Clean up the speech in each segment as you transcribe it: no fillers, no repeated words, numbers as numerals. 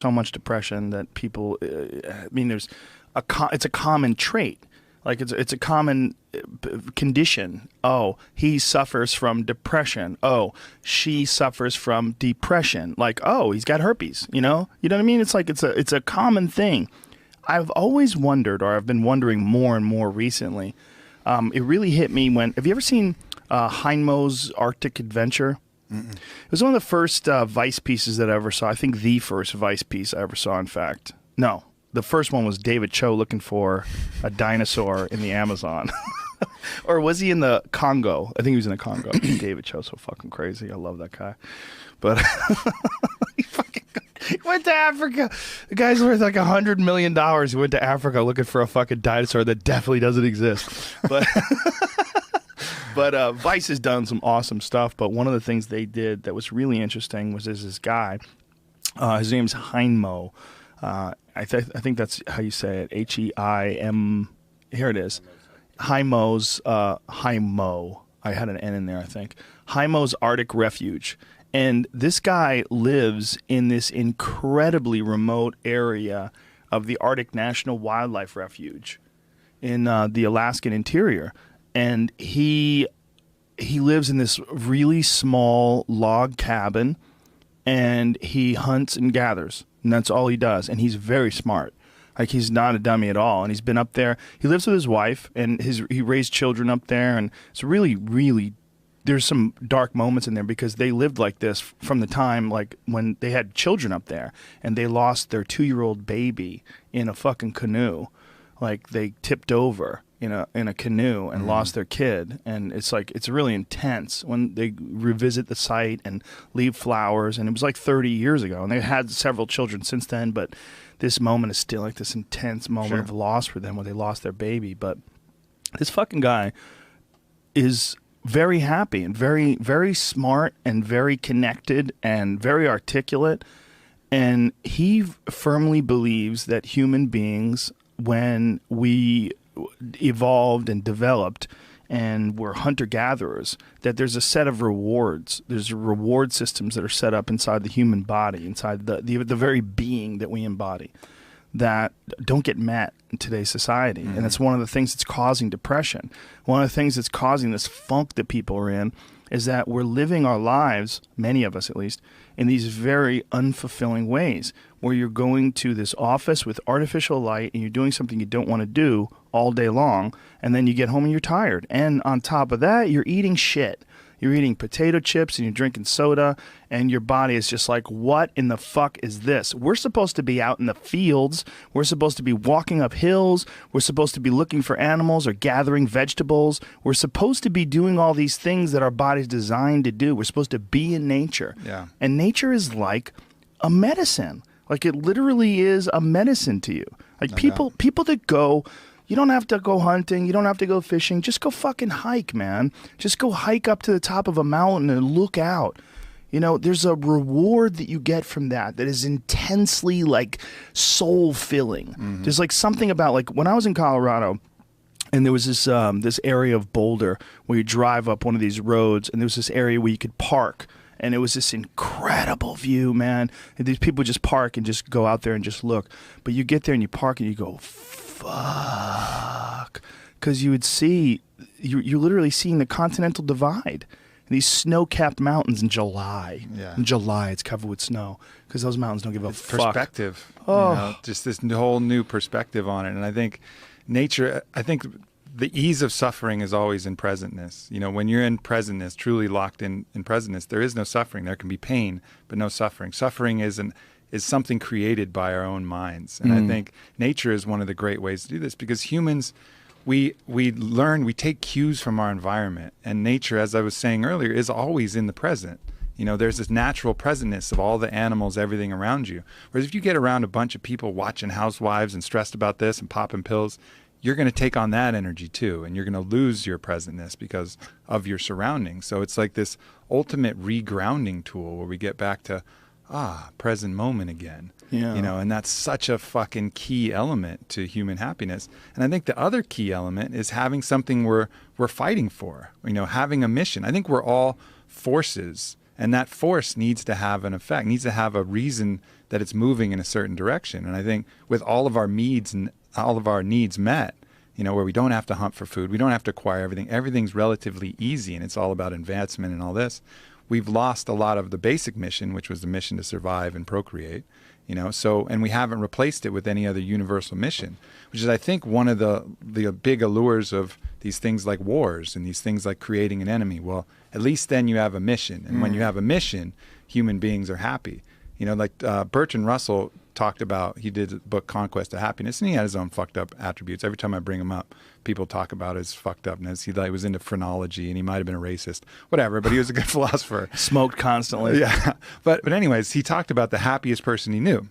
so much depression that people, I mean, it's a common trait. Like it's a common condition. Oh, he suffers from depression. Oh, she suffers from depression. Like, oh, he's got herpes, you know what I mean? It's like, it's a common thing. I've always wondered, or I've been wondering more and more recently. It really hit me when, have you ever seen Heinmo's Arctic Adventure? Mm-mm. It was one of the first Vice pieces that I ever saw. I think the first Vice piece I ever saw, in fact. No, the first one was David Cho looking for a dinosaur in the Amazon. Or was he in the Congo? I think he was in the Congo. David Cho's so fucking crazy. I love that guy. But he went to Africa. The guy's worth like $100 million. He went to Africa looking for a fucking dinosaur that definitely doesn't exist. But but Vice has done some awesome stuff. But one of the things they did that was really interesting was there's this guy. His name's Heinmo. I think that's how you say it. H-E-I-M. Here it is. Heinmo's Heinmo. I had an N in there, I think. Heinmo's Arctic Refuge. And this guy lives in this incredibly remote area of the Arctic National Wildlife Refuge in the Alaskan interior. And he lives in this really small log cabin, and he hunts and gathers. And that's all he does. And he's very smart. Like, he's not a dummy at all. And he's been up there. He lives with his wife, and he raised children up there. And it's really, really, there's some dark moments in there because they lived like this from the time, like, when they had children up there. And they lost their 2-year-old baby in a fucking canoe. Like, they tipped over in a canoe and lost their kid. And it's like, it's really intense when they revisit the site and leave flowers. And it was like 30 years ago. And they had several children since then, but this moment is still like this intense moment of loss for them where they lost their baby. But this fucking guy is very happy and very, very smart and very connected and very articulate. And he firmly believes that human beings, when we evolved and developed and we're hunter-gatherers, that there's a set of rewards. There's reward systems that are set up inside the human body, inside the very being that we embody, that don't get met in today's society. And that's one of the things that's causing depression. One of the things that's causing this funk that people are in is that we're living our lives, many of us at least, in these very unfulfilling ways, where you're going to this office with artificial light and you're doing something you don't want to do all day long, and then you get home and you're tired. And on top of that, you're eating shit. You're eating potato chips and you're drinking soda, and your body is just like, what in the fuck is this? We're supposed to be out in the fields. We're supposed to be walking up hills. We're supposed to be looking for animals or gathering vegetables. We're supposed to be doing all these things that our body's designed to do. We're supposed to be in nature. Yeah. And nature is like a medicine. Like, it literally is a medicine to you. Like, people that go, you don't have to go hunting, you don't have to go fishing, just go fucking hike, man. Just go hike up to the top of a mountain and look out. You know, there's a reward that you get from that is intensely, like, soul-filling. There's, like, something about, like, when I was in Colorado, and there was this area of Boulder where you drive up one of these roads, and there was this area where you could park. And it was this incredible view, man. And these people just park and just go out there and just look. But you get there and you park and you go, fuck. Because you would see, you're literally seeing the Continental Divide. These snow-capped mountains in July. Yeah. In July, it's covered with snow. Because those mountains don't give a fuck. Perspective. Oh. You know, just this whole new perspective on it. And I think nature, the ease of suffering is always in presentness. You know, when you're in presentness, truly locked in presentness, there is no suffering. There can be pain, but no suffering. Suffering is something created by our own minds. And I think nature is one of the great ways to do this, because humans, we take cues from our environment. And nature, as I was saying earlier, is always in the present. You know, there's this natural presentness of all the animals, everything around you. Whereas if you get around a bunch of people watching Housewives and stressed about this and popping pills, you're going to take on that energy too, and you're going to lose your presentness because of your surroundings. So it's like this ultimate regrounding tool where we get back to, present moment again. Yeah. You know, and that's such a fucking key element to human happiness. And I think the other key element is having something we're fighting for, you know, having a mission. I think we're all forces, and that force needs to have an effect, needs to have a reason that it's moving in a certain direction. And I think with all of our needs and all of our needs met, you know, where we don't have to hunt for food, we don't have to acquire everything, everything's relatively easy, and it's all about advancement and all this. We've lost a lot of the basic mission, which was the mission to survive and procreate, you know, so, and we haven't replaced it with any other universal mission, which is, I think, one of the big allures of these things like wars and these things like creating an enemy. Well, at least then you have a mission. And when you have a mission, human beings are happy. You know, like Bertrand Russell talked about, he did a book, Conquest of Happiness, and he had his own fucked up attributes. Every time I bring him up, people talk about his fucked upness. He was into phrenology, and he might have been a racist, whatever, but he was a good philosopher. Smoked constantly. Yeah. But anyways, he talked about the happiest person he knew.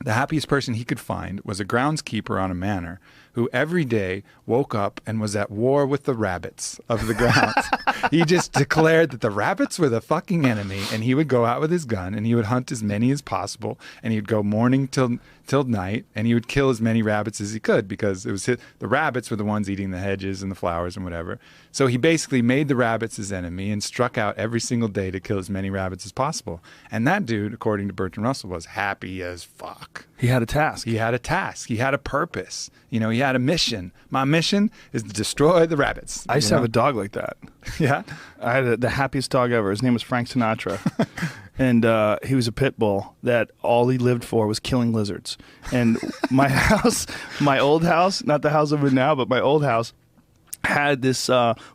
The happiest person he could find was a groundskeeper on a manor who every day woke up and was at war with the rabbits of the grounds. He just declared that the rabbits were the fucking enemy, and he would go out with his gun and he would hunt as many as possible, and he'd go morning till night, and he would kill as many rabbits as he could, because it was the rabbits were the ones eating the hedges and the flowers and whatever. So he basically made the rabbits his enemy and struck out every single day to kill as many rabbits as possible. And that dude, according to Bertrand Russell, was happy as fuck. He had a task. He had a task. He had a purpose. You know, he had a mission. My mission is to destroy the rabbits. I used to have a dog like that. Yeah? I had the happiest dog ever. His name was Frank Sinatra. And he was a pit bull that all he lived for was killing lizards. And my house, my old house, not the house I'm in now, but my old house, had this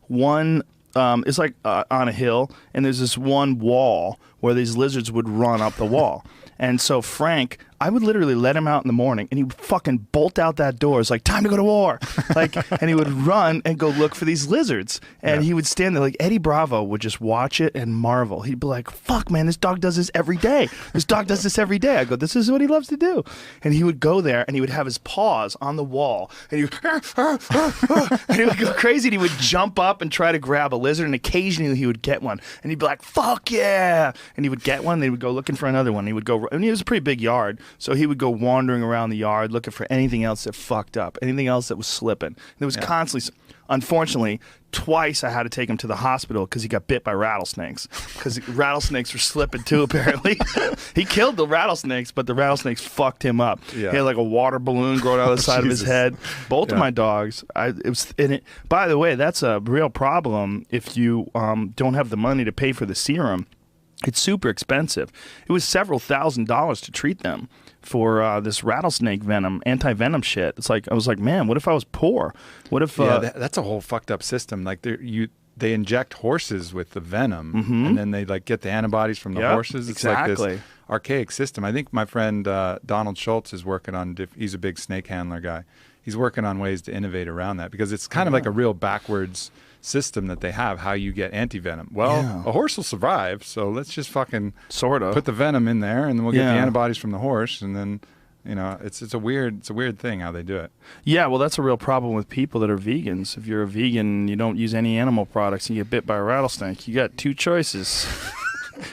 one, it's like on a hill, and there's this one wall where these lizards would run up the wall. And so Frank, I would literally let him out in the morning, and he would fucking bolt out that door. It's like, time to go to war. Like, and he would run and go look for these lizards. And he would stand there, like Eddie Bravo would just watch it and marvel. He'd be like, fuck, man, this dog does this every day. This dog does this every day. I go, this is what he loves to do. And he would go there, and he would have his paws on the wall, and he would, and he would go crazy, and he would jump up and try to grab a lizard, and occasionally he would get one. And he'd be like, fuck yeah. And he would get one, and he would go looking for another one. He would go, and it was a pretty big yard, so he would go wandering around the yard looking for anything else that fucked up, anything else that was slipping. There was constantly, unfortunately, twice I had to take him to the hospital because he got bit by rattlesnakes, because rattlesnakes were slipping too, apparently. He killed the rattlesnakes, but the rattlesnakes fucked him up. He had like a water balloon growing out of the side of his head. Both of my dogs, by the way, that's a real problem if you don't have the money to pay for the serum. It's super expensive. It was several $1,000s to treat them for this rattlesnake venom, anti-venom shit. It's like, I was like, man, what if I was poor? What if... that's a whole fucked up system. Like, they inject horses with the venom, and then they like get the antibodies from the horses. It's like this archaic system. I think my friend Donald Schultz is working on, he's a big snake handler guy. He's working on ways to innovate around that, because it's kind of like a real backwards system that they have, how you get anti-venom. Well, a horse will survive, so let's just fucking sort of put the venom in there, and then we'll get the antibodies from the horse, and then, you know, it's a weird thing how they do it. Yeah, well, that's a real problem with people that are vegans. If you're a vegan and you don't use any animal products and you get bit by a rattlesnake, you got two choices.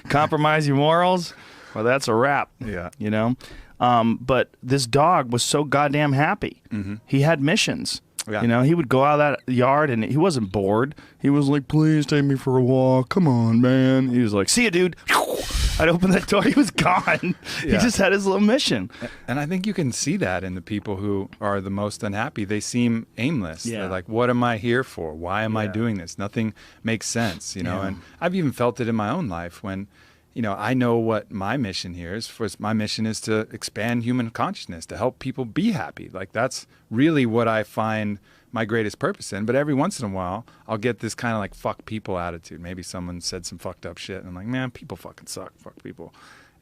Compromise your morals, or that's a wrap. Yeah. You know? But this dog was so goddamn happy. He had missions. Yeah. You know, he would go out of that yard, and he wasn't bored. He was like, please take me for a walk. Come on, man. He was like, see ya, dude. I'd open that door. He was gone. He just had his little mission. And I think you can see that in the people who are the most unhappy. They seem aimless. They're like, what am I here for? Why am I doing this? Nothing makes sense, you know. And I've even felt it in my own life when, you know, I know what my mission here is. My mission is to expand human consciousness, to help people be happy. Like, that's really what I find my greatest purpose in. But every once in a while, I'll get this kind of like fuck people attitude. Maybe someone said some fucked up shit, and I'm like, man, people fucking suck. Fuck people.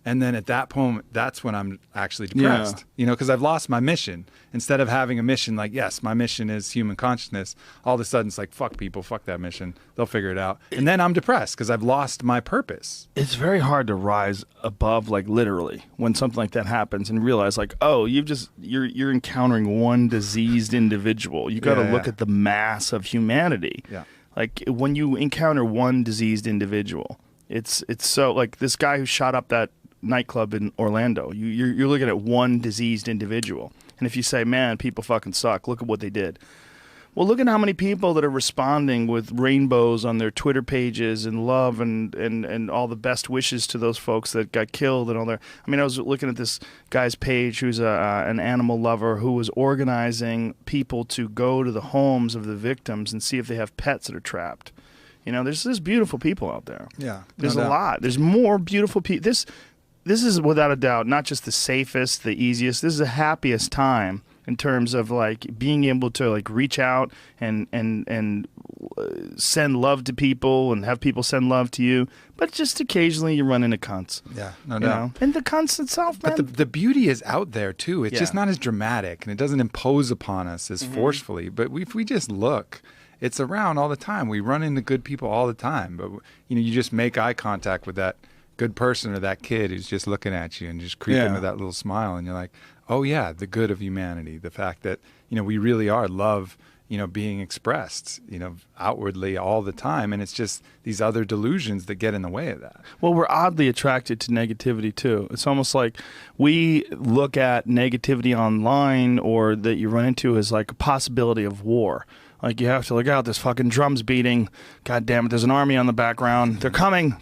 And then at that point, that's when I'm actually depressed, you know, because I've lost my mission. Instead of having a mission like, yes, my mission is human consciousness, all of a sudden it's like, fuck people, fuck that mission. They'll figure it out. And then I'm depressed because I've lost my purpose. It's very hard to rise above, like, literally, when something like that happens and realize, like, oh, you're encountering one diseased individual. You got to look at the mass of humanity. Yeah. Like, when you encounter one diseased individual, it's so, like, this guy who shot up that nightclub in Orlando, you're looking at one diseased individual, and if you say, man, people fucking suck, look at what they did. Well, look at how many people that are responding with rainbows on their Twitter pages and love and all the best wishes to those folks that got killed and all their. I mean, I was looking at this guy's page who's an animal lover who was organizing people to go to the homes of the victims and see if they have pets that are trapped. You know, there's beautiful people out there. Yeah, there's a lot. There's more beautiful people. This is without a doubt not just the safest, the easiest. This is the happiest time in terms of like being able to like reach out and send love to people and have people send love to you. But just occasionally you run into cunts. Yeah, no doubt. And the cunts itself, man. But the beauty is out there too. It's just not as dramatic and it doesn't impose upon us as forcefully. But if we just look, it's around all the time. We run into good people all the time. But you just make eye contact with that good person or that kid who's just looking at you and just creeping with that little smile, and you're like, oh yeah, the good of humanity, the fact that we really are love being expressed outwardly all the time, and it's just these other delusions that get in the way of that. Well, we're oddly attracted to negativity too. It's almost like we look at negativity online or that you run into as like a possibility of war. Like, you have to look out, there's fucking drums beating. God damn it, there's an army on the background. They're coming.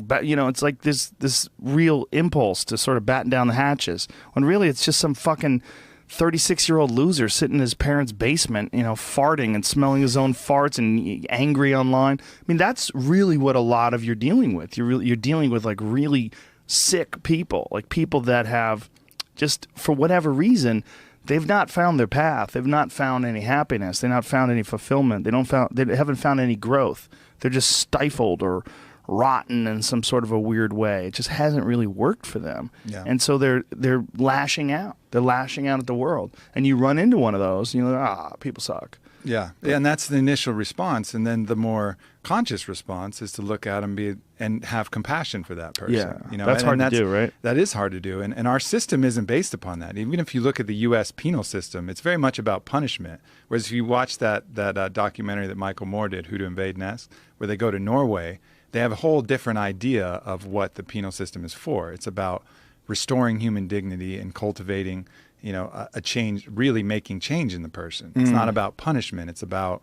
But, it's like this real impulse to sort of batten down the hatches. When really it's just some fucking 36-year-old loser sitting in his parents' basement, farting and smelling his own farts and angry online. I mean, that's really what a lot of you're dealing with. You're dealing with, like, really sick people. Like, people that have just, for whatever reason, they've not found their path. They've not found any happiness. They've not found any fulfillment. They haven't found any growth. They're just stifled or rotten in some sort of a weird way. It just hasn't really worked for them. Yeah. And so they're lashing out. They're lashing out at the world. And you run into one of those, and you're like, people suck. Yeah, and that's the initial response, and then the more conscious response is to look at them and have compassion for that person. Yeah, that's hard to do, right? That is hard to do, and our system isn't based upon that. Even if you look at the U.S. penal system, it's very much about punishment. Whereas if you watch that documentary that Michael Moore did, Who to Invade Next, where they go to Norway, they have a whole different idea of what the penal system is for. It's about restoring human dignity and cultivating a change, really making change in the person. It's not about punishment. It's about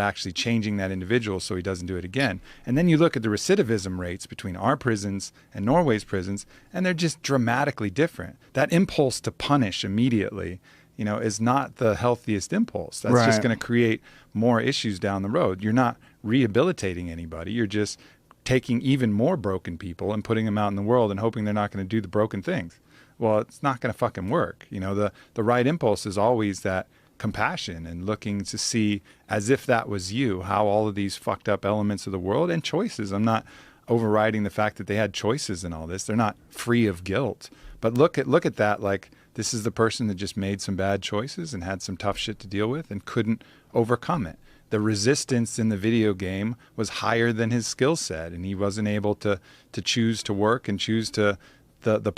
actually changing that individual so he doesn't do it again. And then you look at the recidivism rates between our prisons and Norway's prisons, and they're just dramatically different. That impulse to punish immediately, is not the healthiest impulse. That's just going to create more issues down the road. You're not rehabilitating anybody. You're just taking even more broken people and putting them out in the world and hoping they're not going to do the broken things. Well, it's not going to fucking work. The right impulse is always that compassion and looking to see, as if that was you, how all of these fucked up elements of the world and choices. I'm not overriding the fact that they had choices in all this. They're not free of guilt. But look at that like this is the person that just made some bad choices and had some tough shit to deal with and couldn't overcome it. The resistance in the video game was higher than his skill set, and he wasn't able to choose to work and choose to the